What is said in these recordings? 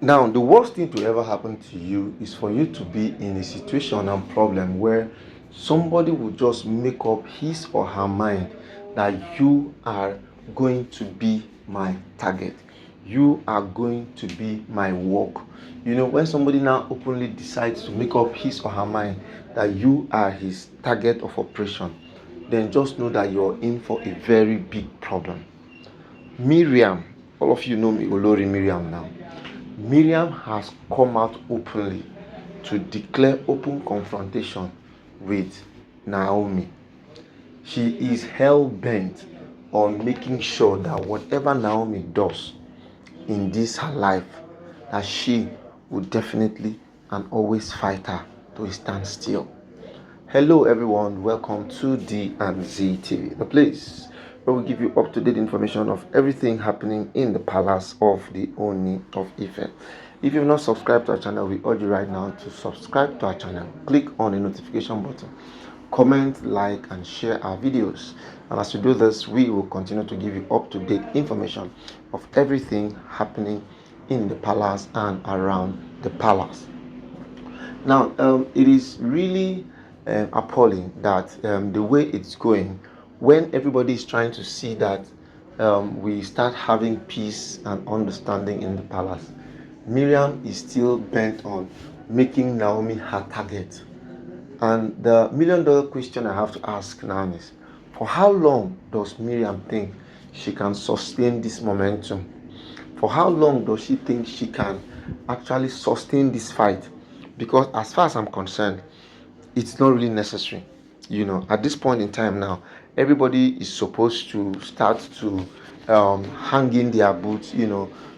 Now, the worst thing to ever happen to you is for you to be in a situation and problem where somebody will just make up his or her mind that you are going to be my target. You are going to be my work. When somebody now openly decides to make up his or her mind that you are his target of operation, then just know that you're in for a very big problem. Miriam, all of you know me, Olori Mariam now. Miriam has come out openly to declare open confrontation with Naomi. She is hell bent on making sure that whatever Naomi does in this her life, that she will definitely and always fight her to a standstill. Hello everyone, welcome to D&Z TV, the place where we give you up-to-date information of everything happening in the palace of the Ooni of Ife. If you've not subscribed to our channel, we urge you right now to subscribe to our channel. Click on the notification button, comment, like, and share our videos. And as you do this, we will continue to give you up-to-date information of everything happening in the palace and around the palace. Now, it is really appalling that the way it's going, when everybody is trying to see that we start having peace and understanding in the palace, Miriam is still bent on making Naomi her target. And the $1,000,000 question I have to ask now is, for how long does Miriam think she can sustain this momentum? For how long does she think she can actually sustain this fight? Because as far as I'm concerned, it's not really necessary. At this point in time now, everybody is supposed to start to hang in their boots,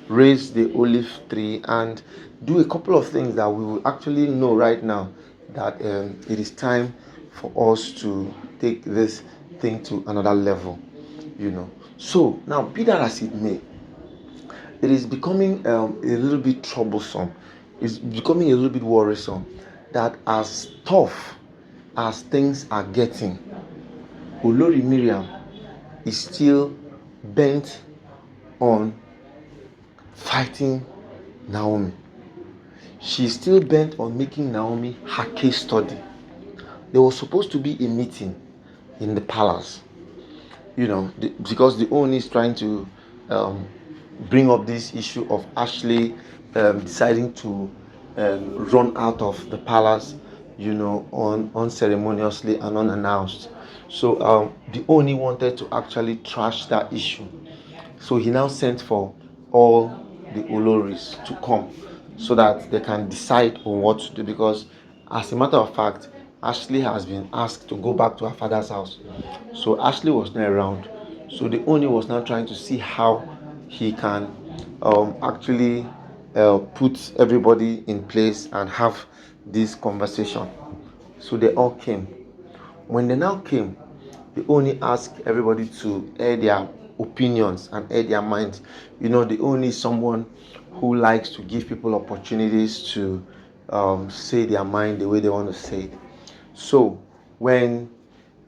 raise the olive tree and do a couple of things that we will actually know right now that it is time for us to take this thing to another level. So now, be that as it may, it is becoming a little bit troublesome. It's becoming a little bit worrisome that as tough as things are getting, Olori Mariam is still bent on fighting Naomi. She's still bent on making Naomi her case study. There was supposed to be a meeting in the palace, because the ooni is trying to bring up this issue of Ashley deciding to run out of the palace, unceremoniously and unannounced. So the Ooni wanted to actually trash that issue. So he now sent for all the Oloris to come so that they can decide on what to do. Because as a matter of fact, Ashley has been asked to go back to her father's house. So Ashley was not around. So the Ooni was now trying to see how he can actually put everybody in place and have this conversation. So they all came. When they now came, they only asked everybody to air their opinions and air their minds. The only someone who likes to give people opportunities to say their mind the way they want to say it. So when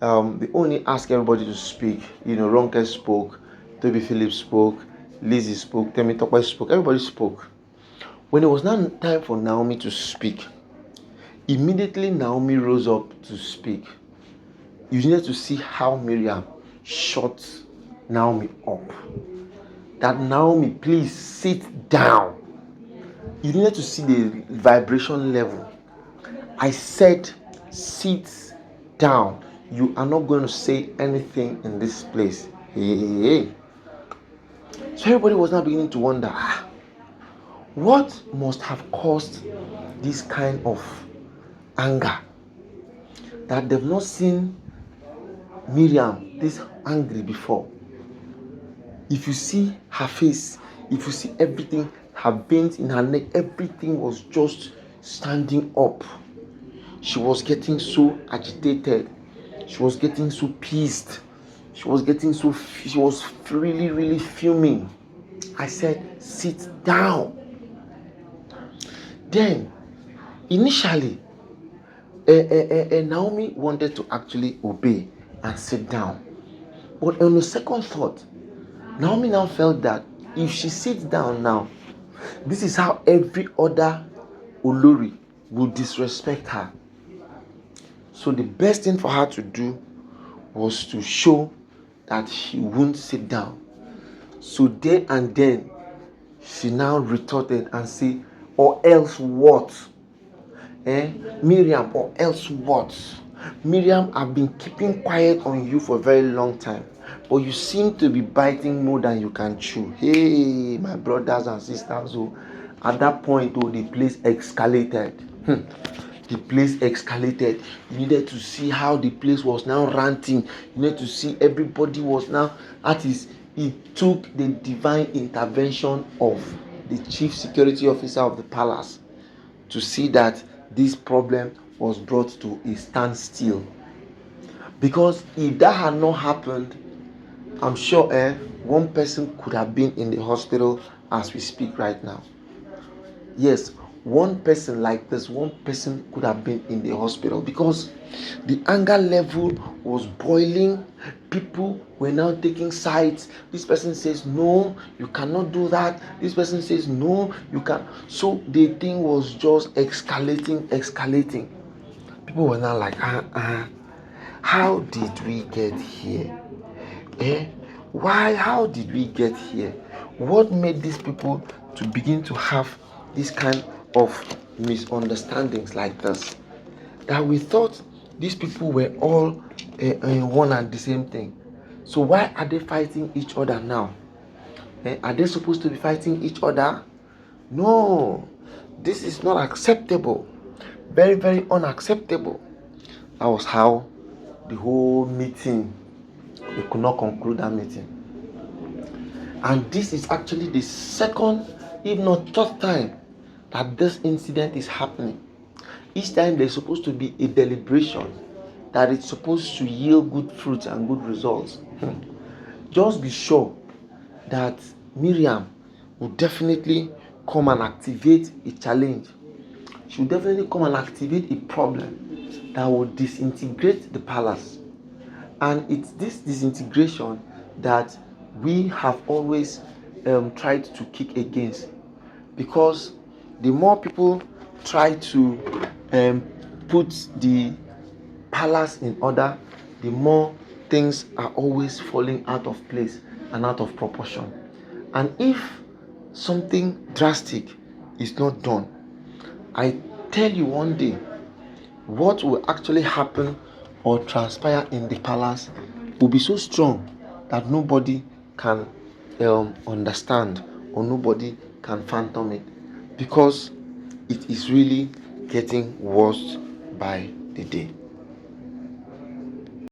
they only asked everybody to speak, Ronke spoke, Toby Phillips spoke, Lizzie spoke, Temi Tokwe spoke, everybody spoke. When it was now time for Naomi to speak, immediately Naomi rose up to speak. You needed to see how Miriam shut Naomi up. That Naomi, please sit down. You needed to see the vibration level. I said, sit down. You are not going to say anything in this place. Hey. So everybody was now beginning to wonder, what must have caused this kind of anger? That they've not seen Miriam this angry before. If you see her face, if you see everything, her veins in her neck, everything was just standing up. She was getting so agitated. She was getting so pissed. She was really, really fuming. I said, sit down. Then, initially, Naomi wanted to actually obey and sit down. But on the second thought, Naomi now felt that if she sits down now, This is how every other Olori will disrespect her. So the best thing for her to do was to show that she won't sit down. So there and then, she now retorted and said, or else what? Miriam, or else what? Miriam, I've been keeping quiet on you for a very long time, but you seem to be biting more than you can chew. Hey, my brothers and sisters, at that point, the place escalated. The place escalated. You needed to see how the place was now ranting. You needed to see everybody was now, that is, it took the divine intervention of the chief security officer of the palace to see that this problem was brought to a standstill. Because if that had not happened, I'm sure one person could have been in the hospital as we speak right now. Yes, one person like this, one person could have been in the hospital, because the anger level was boiling. People were now taking sides. This person says, no, you cannot do that. This person says, no, you can. So the thing was just escalating. People were now like, how did we get here? Why? How did we get here? What made these people to begin to have this kind of misunderstandings like this? That we thought these people were all in one and the same thing. So why are they fighting each other now? Are they supposed to be fighting each other? No, this is not acceptable. Very, very unacceptable. That was how the whole meeting, we could not conclude that meeting. And this is actually the second, if not third time, that this incident is happening. Each time there's supposed to be a deliberation that it's supposed to yield good fruits and good results. Just be sure that Miriam will definitely come and activate a challenge. She will definitely come and activate a problem that will disintegrate the palace. And it's this disintegration that we have always tried to kick against, because the more people try to put the palace in order, the more things are always falling out of place and out of proportion. And if something drastic is not done, I tell you one day, what will actually happen or transpire in the palace will be so strong that nobody can understand, or nobody can fathom it, because it is really getting worse by the day.